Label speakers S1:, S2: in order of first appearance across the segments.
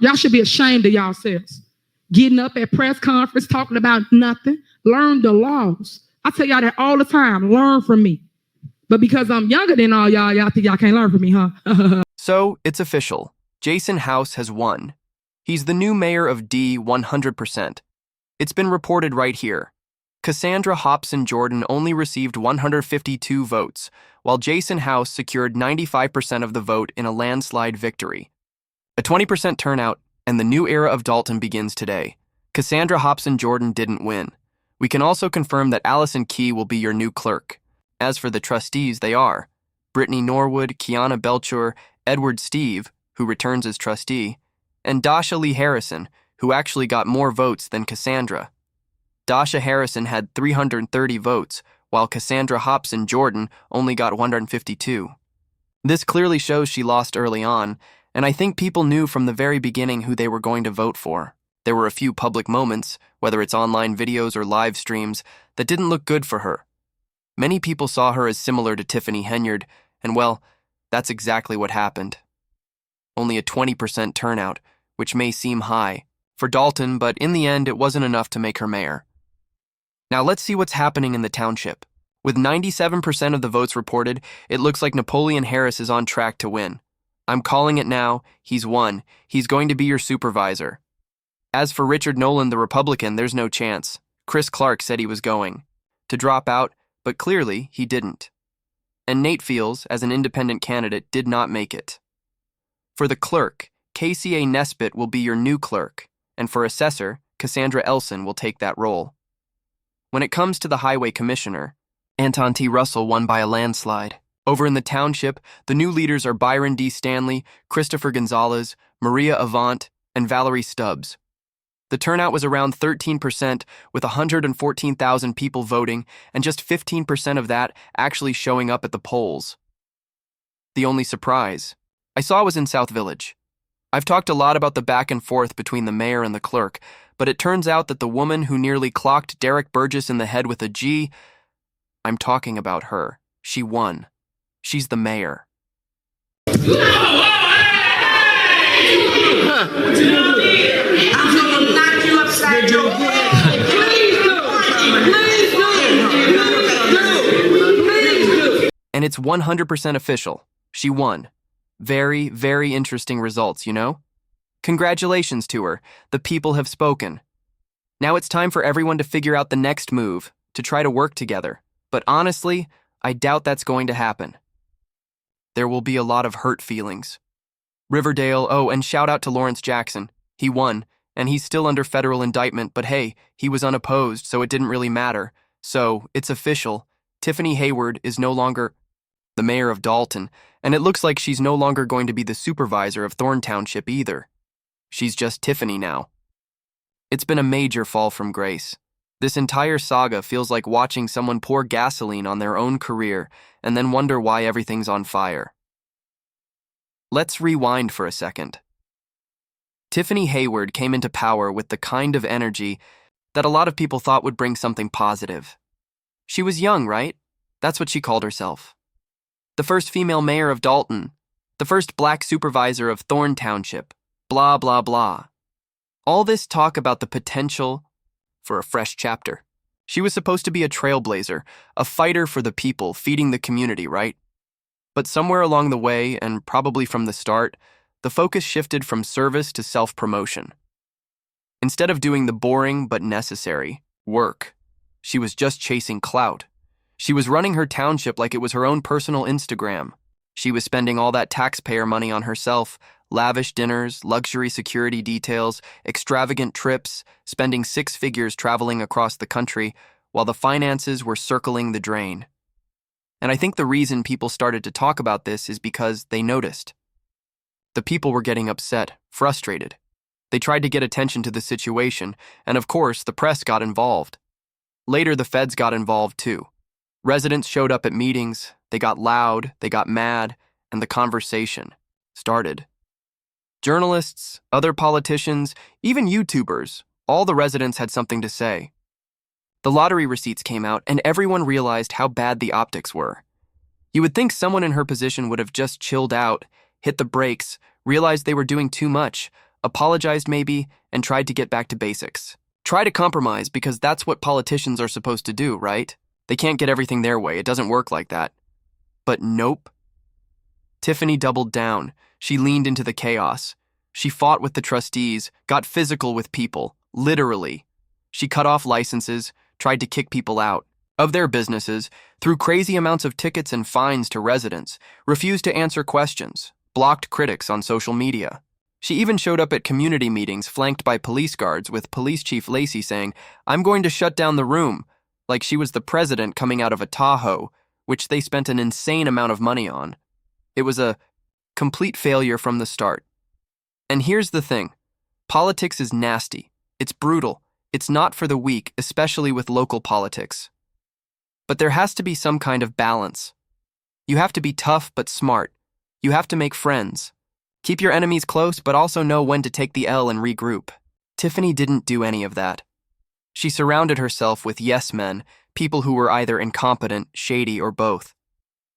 S1: Y'all should be ashamed of yourselves. Getting up at press conference, talking about nothing. Learn the laws. I tell y'all that all the time. Learn from me. But because I'm younger than all y'all think y'all can't learn from me, huh?
S2: So, it's official. Jason House has won. He's the new mayor of D 100%. It's been reported right here. Cassandra Hobson Jordan only received 152 votes, while Jason House secured 95% of the vote in a landslide victory. A 20% turnout, and the new era of Dalton begins today. Cassandra Hobson Jordan didn't win. We can also confirm that Allison Key will be your new clerk. As for the trustees, they are Brittany Norwood, Kiana Belcher, Edward Steve, who returns as trustee, and Dasha Lee Harrison, who actually got more votes than Cassandra. Dasha Harrison had 330 votes, while Cassandra Hobson Jordan only got 152. This clearly shows she lost early on, and I think people knew from the very beginning who they were going to vote for. There were a few public moments, whether it's online videos or live streams, that didn't look good for her. Many people saw her as similar to Tiffany Henyard, and well, that's exactly what happened. Only a 20% turnout, which may seem high for Dalton, but in the end, it wasn't enough to make her mayor. Now let's see what's happening in the township. With 97% of the votes reported, it looks like Napoleon Harris is on track to win. I'm calling it now. He's won. He's going to be your supervisor. As for Richard Nolan, the Republican, there's no chance. Chris Clark said he was going to drop out, but clearly he didn't. And Nate Fields, as an independent candidate, did not make it. For the clerk, KCA Nesbitt will be your new clerk, and for assessor, Cassandra Elson will take that role. When it comes to the highway commissioner, Anton T. Russell won by a landslide. Over in the township, the new leaders are Byron D. Stanley, Christopher Gonzalez, Maria Avant, and Valerie Stubbs. The turnout was around 13%, with 114,000 people voting, and just 15% of that actually showing up at the polls. The only surprise I saw was in South Village. I've talked a lot about the back and forth between the mayor and the clerk, but it turns out that the woman who nearly clocked Derek Burgess in the head with a G, I'm talking about her. She won. She's the mayor. And it's 100% official. She won. Very, very interesting results, you know? Congratulations to her. The people have spoken. Now it's time for everyone to figure out the next move, to try to work together. But honestly, I doubt that's going to happen. There will be a lot of hurt feelings. Riverdale, oh, and shout out to Lawrence Jackson. He won, and he's still under federal indictment, but hey, he was unopposed, so it didn't really matter. So, it's official. Tiffany Hayward is no longer the mayor of Dalton, and it looks like she's no longer going to be the supervisor of Thorn Township either. She's just Tiffany now. It's been a major fall from grace. This entire saga feels like watching someone pour gasoline on their own career and then wonder why everything's on fire. Let's rewind for a second. Tiffany Hayward came into power with the kind of energy that a lot of people thought would bring something positive. She was young, right? That's what she called herself. The first female mayor of Dalton, the first black supervisor of Thorn Township, blah, blah, blah. All this talk about the potential for a fresh chapter. She was supposed to be a trailblazer, a fighter for the people, feeding the community, right? But somewhere along the way, and probably from the start, the focus shifted from service to self-promotion. Instead of doing the boring but necessary work, she was just chasing clout. She was running her township like it was her own personal Instagram. She was spending all that taxpayer money on herself, lavish dinners, luxury security details, extravagant trips, spending 6 figures traveling across the country, while the finances were circling the drain. And I think the reason people started to talk about this is because they noticed. The people were getting upset, frustrated. They tried to get attention to the situation, and of course, the press got involved. Later, the feds got involved too. Residents showed up at meetings, they got loud, they got mad, and the conversation started. Journalists, other politicians, even YouTubers, all the residents had something to say. The lottery receipts came out, and everyone realized how bad the optics were. You would think someone in her position would have just chilled out, hit the brakes, realized they were doing too much, apologized maybe, and tried to get back to basics. Try to compromise because that's what politicians are supposed to do, right? They can't get everything their way. It doesn't work like that. But nope. Tiffany doubled down. She leaned into the chaos. She fought with the trustees, got physical with people, literally. She cut off licenses, tried to kick people out of their businesses, threw crazy amounts of tickets and fines to residents, refused to answer questions, blocked critics on social media. She even showed up at community meetings flanked by police guards with Police Chief Lacey saying, "I'm going to shut down the room," like she was the president coming out of a Tahoe, which they spent an insane amount of money on. It was a complete failure from the start. And here's the thing. Politics is nasty. It's brutal. It's not for the weak, especially with local politics. But there has to be some kind of balance. You have to be tough but smart. You have to make friends. Keep your enemies close, but also know when to take the L and regroup. Tiffany didn't do any of that. She surrounded herself with yes men, people who were either incompetent, shady, or both.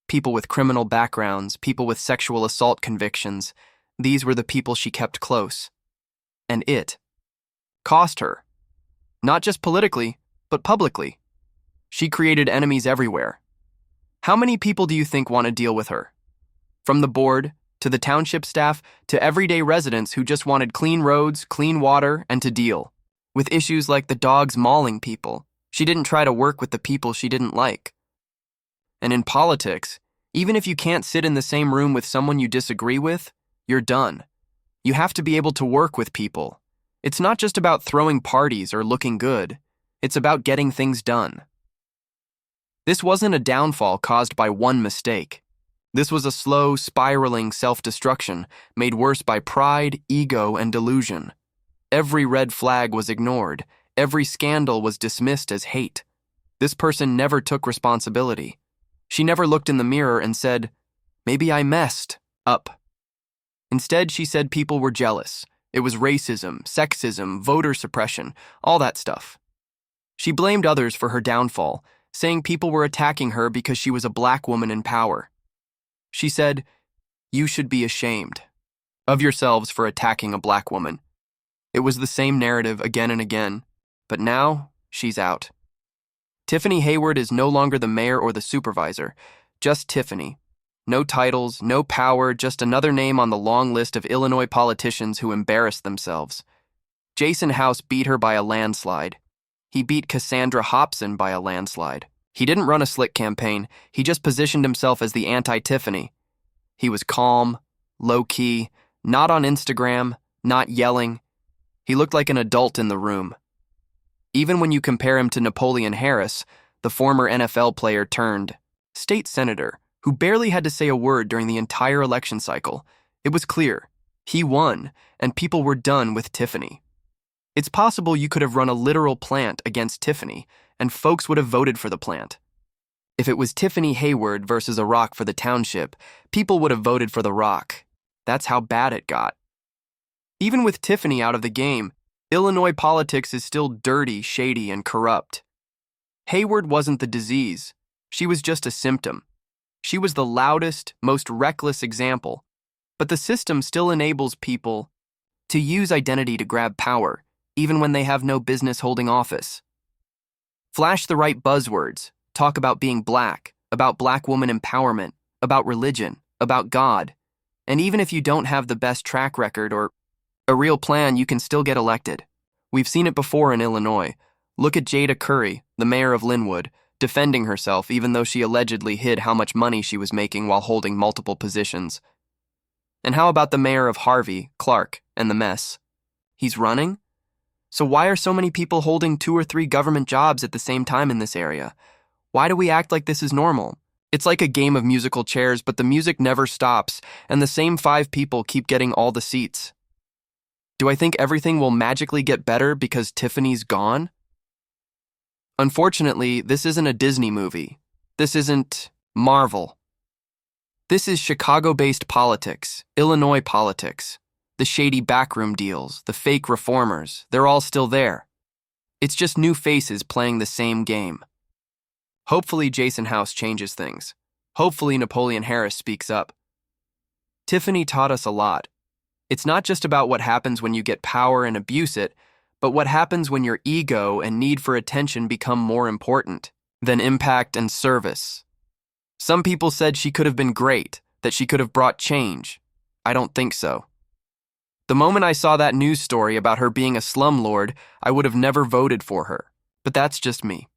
S2: People with criminal backgrounds, people with sexual assault convictions. These were the people she kept close. And it cost her. Not just politically, but publicly. She created enemies everywhere. How many people do you think want to deal with her? From the board, to the township staff, to everyday residents who just wanted clean roads, clean water, and to deal with issues like the dogs mauling people. She didn't try to work with the people she didn't like. And in politics, even if you can't sit in the same room with someone you disagree with, you're done. You have to be able to work with people. It's not just about throwing parties or looking good. It's about getting things done. This wasn't a downfall caused by one mistake. This was a slow, spiraling self-destruction made worse by pride, ego, and delusion. Every red flag was ignored. Every scandal was dismissed as hate. This person never took responsibility. She never looked in the mirror and said, "Maybe I messed up." Instead, she said people were jealous. It was racism, sexism, voter suppression, all that stuff. She blamed others for her downfall, saying people were attacking her because she was a black woman in power. She said, "You should be ashamed of yourselves for attacking a black woman." It was the same narrative again and again, but now she's out. Tiffany Henyard is no longer the mayor or the supervisor, just Tiffany. No titles, no power, just another name on the long list of Illinois politicians who embarrassed themselves. Jason House beat her by a landslide. He beat Cassandra Hobson by a landslide. He didn't run a slick campaign, he just positioned himself as the anti-Tiffany. He was calm, low-key, not on Instagram, not yelling. He looked like an adult in the room. Even when you compare him to Napoleon Harris, the former NFL player turned state senator, who barely had to say a word during the entire election cycle, it was clear. He won, and people were done with Tiffany. It's possible you could have run a literal plant against Tiffany, and folks would have voted for the plant. If it was Tiffany Henyard versus a rock for the township, people would have voted for the rock. That's how bad it got. Even with Tiffany out of the game, Illinois politics is still dirty, shady, and corrupt. Henyard wasn't the disease. She was just a symptom. She was the loudest, most reckless example. But the system still enables people to use identity to grab power, even when they have no business holding office. Flash the right buzzwords, talk about being black, about black woman empowerment, about religion, about God. And even if you don't have the best track record or a real plan, you can still get elected. We've seen it before in Illinois. Look at Jada Curry, the mayor of Linwood, defending herself even though she allegedly hid how much money she was making while holding multiple positions. And how about the mayor of Harvey, Clark, and the mess? He's running? So why are so many people holding 2 or 3 government jobs at the same time in this area? Why do we act like this is normal? It's like a game of musical chairs, but the music never stops, and the same 5 people keep getting all the seats. Do I think everything will magically get better because Tiffany's gone? Unfortunately, this isn't a Disney movie. This isn't Marvel. This is Chicago-based politics, Illinois politics. The shady backroom deals, the fake reformers, they're all still there. It's just new faces playing the same game. Hopefully Jason House changes things. Hopefully Napoleon Harris speaks up. Tiffany taught us a lot. It's not just about what happens when you get power and abuse it, but what happens when your ego and need for attention become more important than impact and service. Some people said she could have been great, that she could have brought change. I don't think so. The moment I saw that news story about her being a slumlord, I would have never voted for her. But that's just me.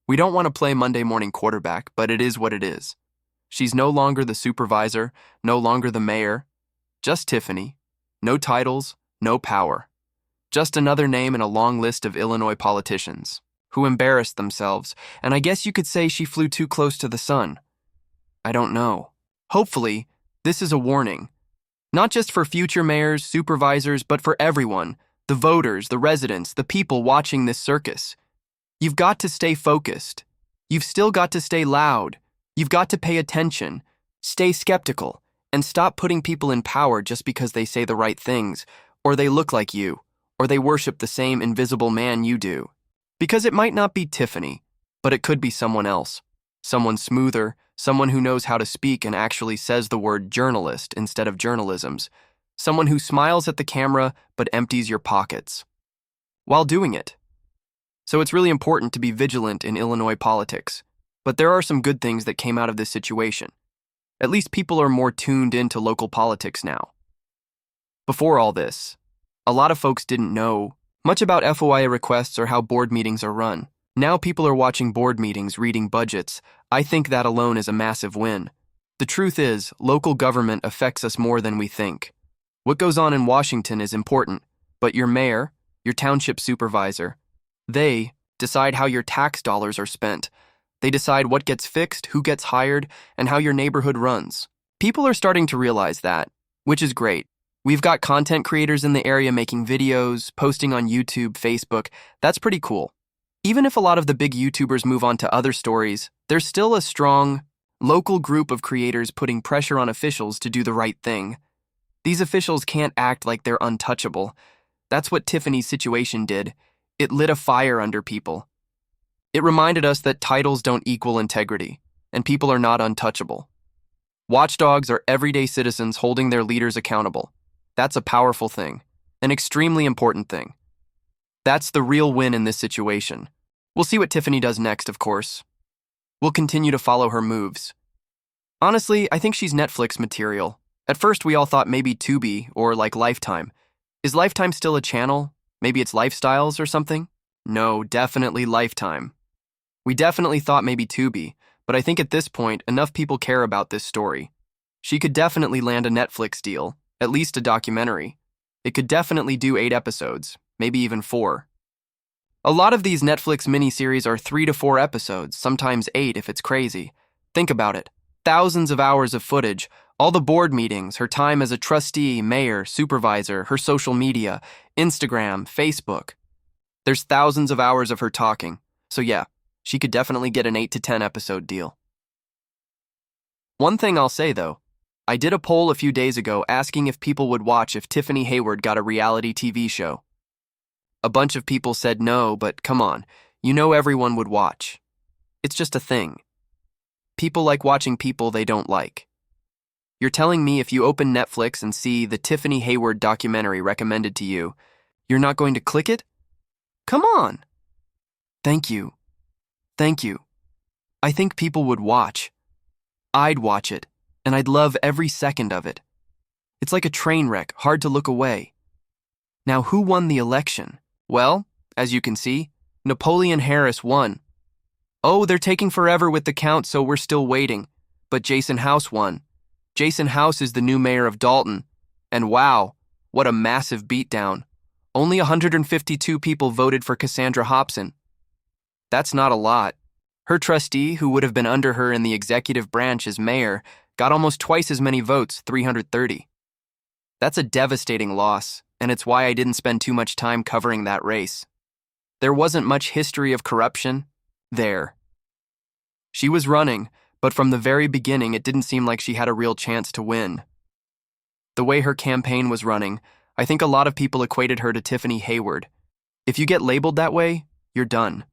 S2: We don't want to play Monday morning quarterback, but it is what it is. She's no longer the supervisor, no longer the mayor. Just Tiffany. No titles, no power. Just another name in a long list of Illinois politicians who embarrassed themselves, and I guess you could say she flew too close to the sun. I don't know. Hopefully, this is a warning. Not just for future mayors, supervisors, but for everyone, the voters, the residents, the people watching this circus. You've got to stay focused. You've still got to stay loud. You've got to pay attention. Stay skeptical, and stop putting people in power just because they say the right things, or they look like you, or they worship the same invisible man you do. Because it might not be Tiffany, but it could be someone else. Someone smoother, someone who knows how to speak and actually says the word journalist instead of journalisms. Someone who smiles at the camera but empties your pockets while doing it. So it's really important to be vigilant in Illinois politics. But there are some good things that came out of this situation. At least people are more tuned into local politics now. Before all this, a lot of folks didn't know much about FOIA requests or how board meetings are run. Now people are watching board meetings, reading budgets. I think that alone is a massive win. The truth is, local government affects us more than we think. What goes on in Washington is important, but your mayor, your township supervisor, they decide how your tax dollars are spent. They decide what gets fixed, who gets hired, and how your neighborhood runs. People are starting to realize that, which is great. We've got content creators in the area making videos, posting on YouTube, Facebook. That's pretty cool. Even if a lot of the big YouTubers move on to other stories, there's still a strong, local group of creators putting pressure on officials to do the right thing. These officials can't act like they're untouchable. That's what Tiffany's situation did. It lit a fire under people. It reminded us that titles don't equal integrity, and people are not untouchable. Watchdogs are everyday citizens holding their leaders accountable. That's a powerful thing, an extremely important thing. That's the real win in this situation. We'll see what Tiffany does next, of course. We'll continue to follow her moves. Honestly, I think she's Netflix material. At first, we all thought maybe Tubi or like Lifetime. Is Lifetime still a channel? Maybe it's Lifestyles or something? No, definitely Lifetime. We definitely thought maybe Tubi, but I think at this point, enough people care about this story. She could definitely land a Netflix deal, at least a documentary. It could definitely do 8 episodes, maybe even 4. A lot of these Netflix miniseries are 3 to 4 episodes, sometimes 8 if it's crazy. Think about it. Thousands of hours of footage, all the board meetings, her time as a trustee, mayor, supervisor, her social media, Instagram, Facebook. There's thousands of hours of her talking. So yeah, she could definitely get an 8 to 10 episode deal. One thing I'll say though, I did a poll a few days ago asking if people would watch if Tiffany Henyard got a reality TV show. A bunch of people said no, but come on, you know everyone would watch. It's just a thing. People like watching people they don't like. You're telling me if you open Netflix and see the Tiffany Henyard documentary recommended to you, you're not going to click it? Come on. Thank you. Thank you. I think people would watch. I'd watch it, and I'd love every second of it. It's like a train wreck, hard to look away. Now, who won the election? Well, as you can see, Napoleon Harris won. Oh, they're taking forever with the count, so we're still waiting. But Jason House won. Jason House is the new mayor of Dalton. And wow, what a massive beatdown. Only 152 people voted for Cassandra Hobson. That's not a lot. Her trustee, who would have been under her in the executive branch as mayor, got almost twice as many votes, 330. That's a devastating loss, and it's why I didn't spend too much time covering that race. There wasn't much history of corruption there. She was running, but from the very beginning it didn't seem like she had a real chance to win. The way her campaign was running, I think a lot of people equated her to Tiffany Henyard. If you get labeled that way, you're done.